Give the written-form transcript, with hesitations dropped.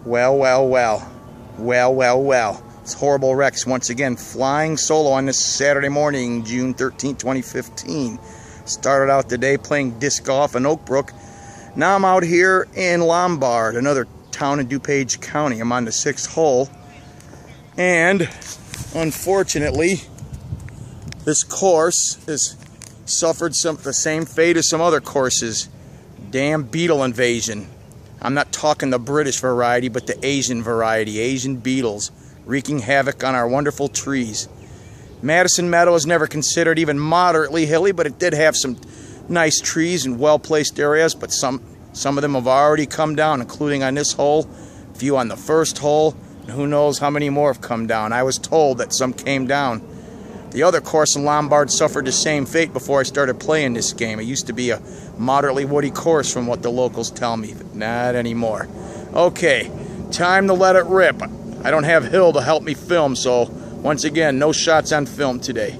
Well, well, well. Well, well, well. It's Horrible Rex once again flying solo on this Saturday morning, June 13, 2015. Started out the day playing disc golf in Oak Brook. Now I'm out here in Lombard, another town in DuPage County. I'm on the 6th hole. And unfortunately, this course has suffered the same fate as some other courses. Damn beetle invasion. I'm not talking the British variety, but the Asian variety. Asian beetles wreaking havoc on our wonderful trees. Madison Meadow is never considered even moderately hilly, but it did have some nice trees and well-placed areas, but some of them have already come down, including on this hole, a few on the first hole, and who knows how many more have come down. I was told that some came down. The other course in Lombard suffered the same fate before I started playing this game. It used to be a moderately woody course from what the locals tell me, but not anymore. Okay, time to let it rip. I don't have Hill to help me film, so once again, no shots on film today.